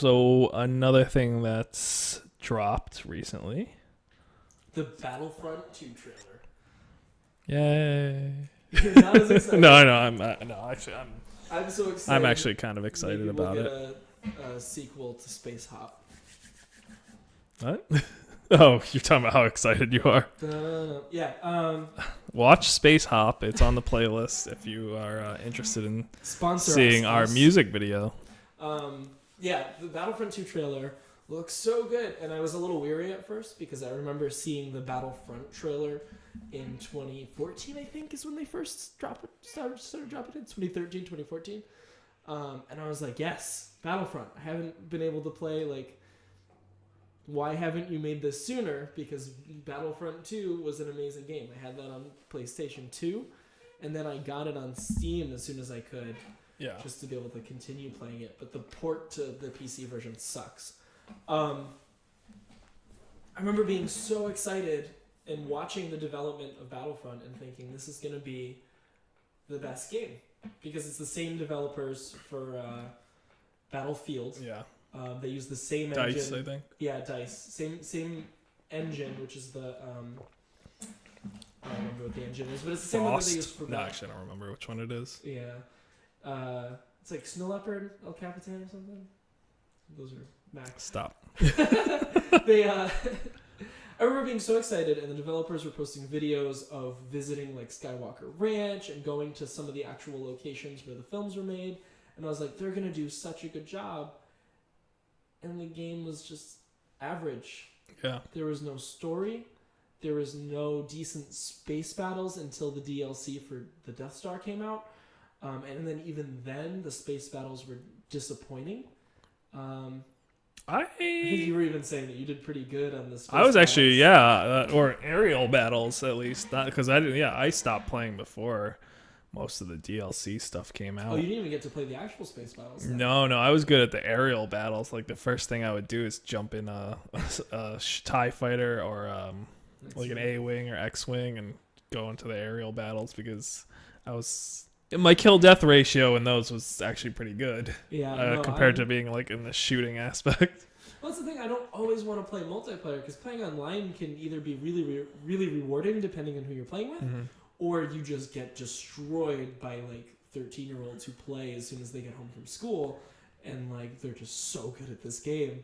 So another thing that's dropped recently. The Battlefront 2 trailer. Yay! You're not as excited. No, I'm so excited. I'm actually kind of excited Maybe about we'll it. get a sequel to Space Hop. What? Oh, you're talking about how excited you are. Yeah. Watch Space Hop. It's on the playlist if you are interested in Sponsor seeing us, our music video. Yeah, the Battlefront 2 trailer looks so good, and I was a little weary at first because I remember seeing the Battlefront trailer in 2014, I think, is when they first started dropping it. 2013, 2014. And I was like, yes, Battlefront. I haven't been able to play, like, why haven't you made this sooner? Because Battlefront 2 was an amazing game. I had that on PlayStation 2, and then I got it on Steam as soon as I could. Yeah. Just to be able to continue playing it. But the port to the PC version sucks. I remember being so excited and watching the development of Battlefront and thinking this is going to be the best game. Because it's the same developers for Battlefield. Yeah. They use the same Dice, engine. I think. Yeah, Dice. Same engine, which is the... I don't remember what the engine is, but it's the same one that they use for... No, actually, I don't remember which one it is. Yeah. It's like Snow Leopard, El Capitan or something. Those are Max. Stop. I remember being so excited, and the developers were posting videos of visiting like Skywalker Ranch and going to some of the actual locations where the films were made. And I was like, they're gonna do such a good job. And the game was just average. Yeah. There was no story. There was no decent space battles until the DLC for the Death Star came out. And then even then, the space battles were disappointing. I think you were even saying that you did pretty good on this. I was actually, or aerial battles at least, because I stopped playing before most of the DLC stuff came out. Oh, you didn't even get to play the actual space battles then. No, I was good at the aerial battles. Like the first thing I would do is jump in a TIE fighter or like an A-wing or X-wing and go into the aerial battles because my kill death ratio in those was actually pretty good. Yeah, compared to being like in the shooting aspect. Well, that's the thing. I don't always want to play multiplayer because playing online can either be really, really rewarding depending on who you're playing with, or you just get destroyed by like 13-year-olds who play as soon as they get home from school, and like they're just so good at this game.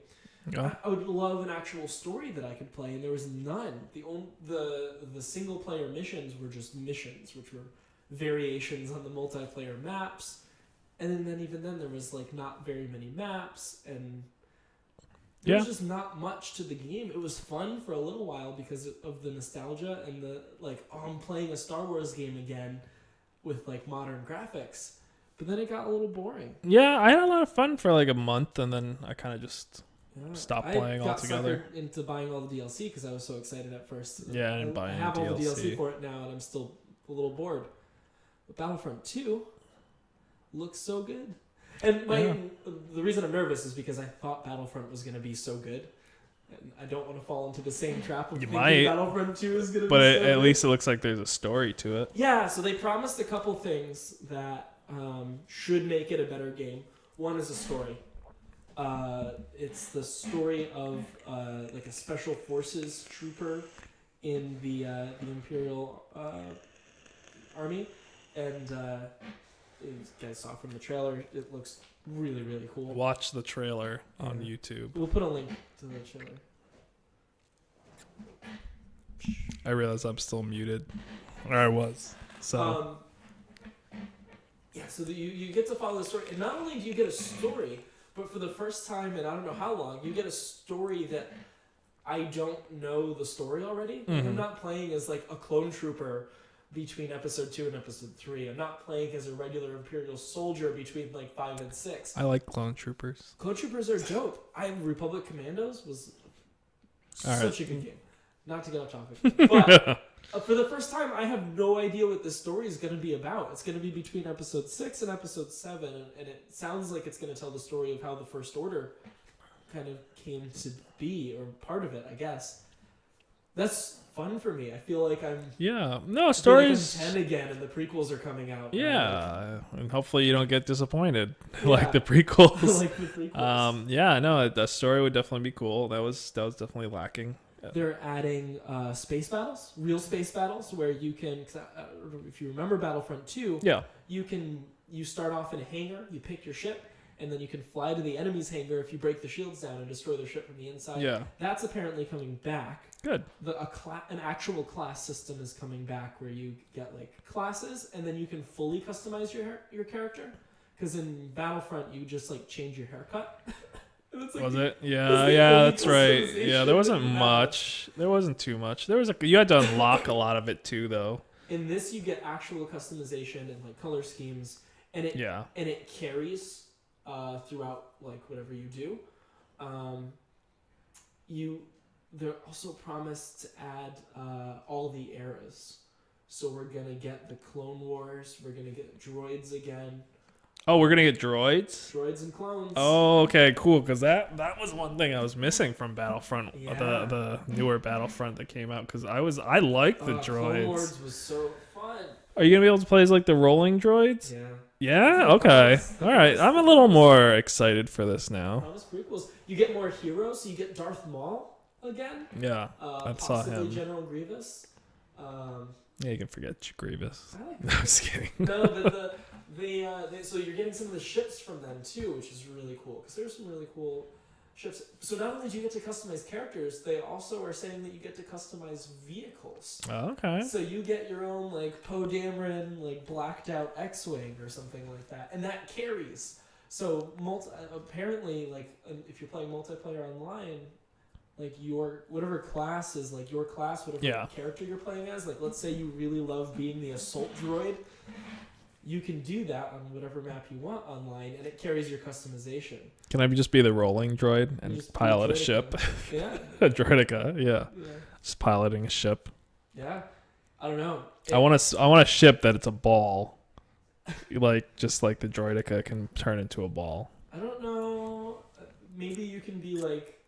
Yeah. I would love an actual story that I could play, and there was none. The single player missions were just missions, which were variations on the multiplayer maps, and then even then there was like not very many maps, and there was just not much to the game. It was fun for a little while because of the nostalgia and the like, oh, I'm playing a Star Wars game again with like modern graphics, but then it got a little boring. Yeah, I had a lot of fun for like a month, and then I kind of just stopped playing altogether. I got into buying all the DLC because I was so excited at first. Yeah, I didn't buy any DLC. I have all the DLC for it now, and I'm still a little bored. But Battlefront 2 looks so good. And the reason I'm nervous is because I thought Battlefront was going to be so good. And I don't want to fall into the same trap of thinking Battlefront 2 is going to be so good. But at least it looks like there's a story to it. Yeah, so they promised a couple things that should make it a better game. One is a story. It's the story of like a special forces trooper in the Imperial Army. And you guys saw from the trailer, it looks really, really cool. Watch the trailer on YouTube. We'll put a link to the trailer. I realize I'm still muted. Or I was. So. So you get to follow the story. And not only do you get a story, but for the first time in I don't know how long, you get a story that I don't know the story already. Like, I'm not playing as like a clone trooper between episode 2 and episode 3. I'm not playing as a regular Imperial soldier between like 5 and 6. I like clone troopers. Clone troopers are dope. Republic Commandos was such a good game. Not to get off topic, but for the first time, I have no idea what this story is going to be about. It's going to be between episode 6 and episode 7, and it sounds like it's going to tell the story of how the First Order kind of came to be, or part of it, I guess. That's fun for me. I feel like I'm no I feel like stories. I'm 10 again, and the prequels are coming out. Yeah, and hopefully you don't get disappointed Yeah. like the prequels. like the prequels. Yeah, no, the story would definitely be cool. That was definitely lacking. They're adding space battles, real space battles, where you can. Cause I don't know if you remember Battlefront 2, Yeah. you start off in a hangar, you pick your ship, and then you can fly to the enemy's hangar if you break the shields down and destroy their ship from the inside. Yeah. That's apparently coming back. Good. An actual class system is coming back where you get like classes, and then you can fully customize your character. Because in Battlefront, you just like change your haircut. Was it? Yeah, that's right. Yeah, there wasn't much. There wasn't too much. You had to unlock a lot of it too, though. In this, you get actual customization and like color schemes, and it carries throughout like whatever you do. They're also promised to add all the eras. So we're gonna get the Clone Wars. We're gonna get droids again. Oh, we're gonna get droids. Droids and clones. Oh, okay, cool. Because that was one thing I was missing from Battlefront, Yeah. the newer Battlefront that came out. Because I liked the droids. Clone Wars was so fun. Are you gonna be able to play as like the rolling droids? Yeah. Yeah. Okay. All right. I'm a little more excited for this now. Promise prequels. You get more heroes. So you get Darth Maul again. Yeah. I saw Possibly him. General Grievous. Yeah, you can forget Grievous. I like No, I'm just kidding. No, so you're getting some of the ships from them too, which is really cool because there's some really cool ships. So not only do you get to customize characters, they also are saying that you get to customize vehicles. Oh, okay. So you get your own like Poe Dameron like blacked out X-wing or something like that, and that carries. So apparently, like if you're playing multiplayer online, like your whatever class is like your class, whatever character you're playing as. Like let's say you really love being the assault droid. You can do that on whatever map you want online, and it carries your customization. Can I just be the rolling droid and pilot a ship? Yeah. A droidica, yeah. Just piloting a ship. Yeah. I don't know. I want a ship that it's a ball. Just like the droidica can turn into a ball. I don't know. Maybe you can be like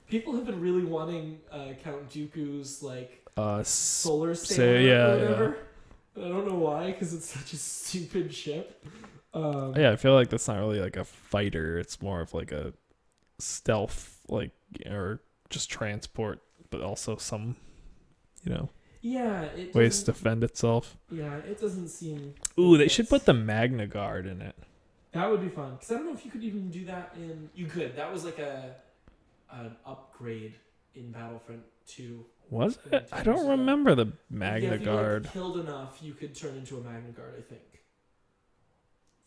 people have been really wanting Count Dooku's like solar sailor or whatever. Yeah. I don't know why, because it's such a stupid ship. I feel like that's not really like a fighter. It's more of like a stealth, or just transport, but also some, ways to defend itself. Yeah, it doesn't seem. Ooh, they should put the Magna Guard in it. That would be fun, because I don't know if you could even do that in. You could. That was like an upgrade in Battlefront 2. Was it? I don't remember the Magna Guard. If you killed enough, you could turn into a Magna Guard, I think.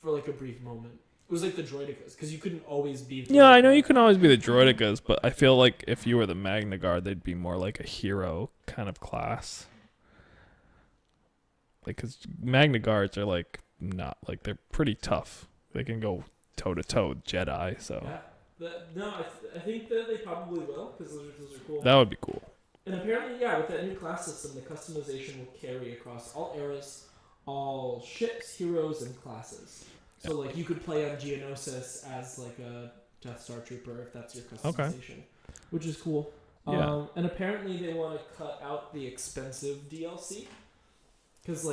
For like a brief moment. It was like the droidicas, because you couldn't always be... Yeah, I know you can always be the droidicas, but I feel like if you were the Magna Guard, they'd be more like a hero kind of class. Because Magna Guards are they're pretty tough. They can go toe-to-toe with Jedi, so... Yeah. I think that they probably will, because those are cool. That would be cool. And apparently, with the new class system, the customization will carry across all eras, all ships, heroes, and classes. So, you could play on Geonosis as, a Death Star Trooper, if that's your customization. Which is cool. Yeah. And apparently they want to cut out the expensive DLC. Because,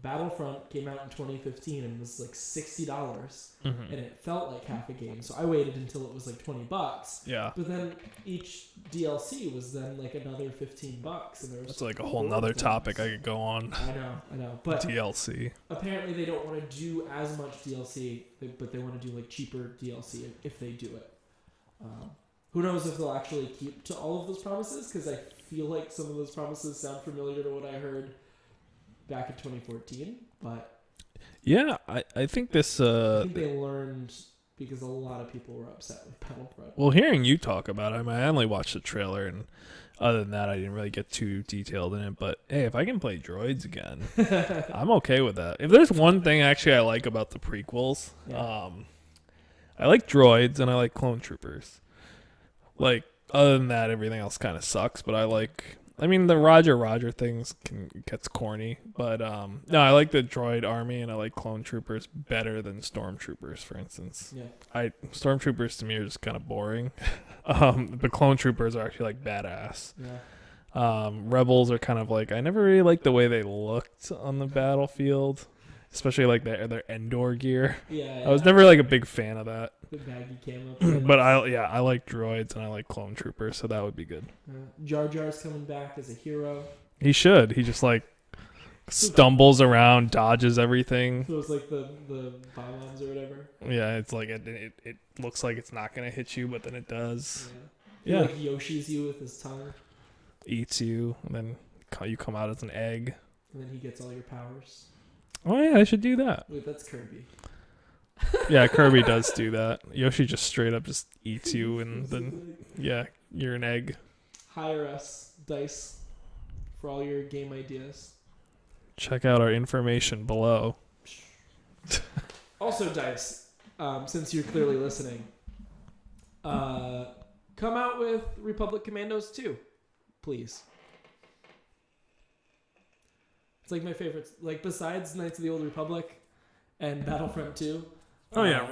Battlefront came out in 2015 and was $60, and it felt like half a game. So I waited until it was $20. Yeah. But then each DLC was then another $15, and there was that's a whole nother topic I could go on. I know. But DLC. Apparently they don't want to do as much DLC, but they want to do cheaper DLC if they do it. Who knows if they'll actually keep to all of those promises? Because I feel like some of those promises sound familiar to what I heard back in 2014, but yeah, I think this. I think they learned because a lot of people were upset with Battlefront. Well, hearing you talk about it, I only watched the trailer, and other than that, I didn't really get too detailed in it. But hey, if I can play droids again, I'm okay with that. If there's one thing actually I like about the prequels, I like droids and I like clone troopers. Other than that, everything else kind of sucks. But the Roger things gets corny, but no, I like the droid army and I like clone troopers better than stormtroopers, for instance. Yeah. Stormtroopers to me are just kind of boring, but clone troopers are actually badass. Yeah. Rebels are kind of like, I never really liked the way they looked on the battlefield, especially like their Endor gear. Yeah. I was never like a big fan of that. The baggy camo. But I like droids and I like clone troopers, so that would be good. Jar Jar's coming back as a hero. He should. He just like stumbles around, dodges everything. So it's like the bombs or whatever. Yeah, it's like it looks like it's not gonna hit you, but then it does. Yeah. Yeah. He like Yoshi's you with his tongue. Eats you, and then you come out as an egg. And then he gets all your powers. Oh yeah, I should do that. Wait, that's Kirby. Yeah, Kirby does do that. Yoshi just straight up just eats you, and then yeah, you're an egg. Hire us, Dice, for all your game ideas. Check out our information below. Also, Dice, since you're clearly listening, come out with Republic Commandos 2, please. It's like my favorites. Like, besides Knights of the Old Republic and Battlefront 2. Oh yeah,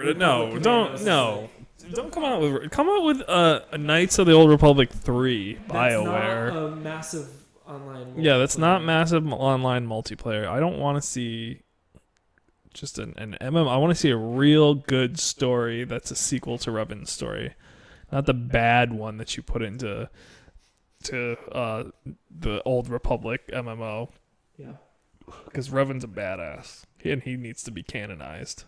don't come out with a Knights of the Old Republic 3 BioWare. That's not a massive online. Yeah, that's not massive online multiplayer. I don't want to see just an MMO. I want to see a real good story that's a sequel to Revan's story, not the bad one that you put into the Old Republic MMO. Yeah, because Revan's a badass and he needs to be canonized.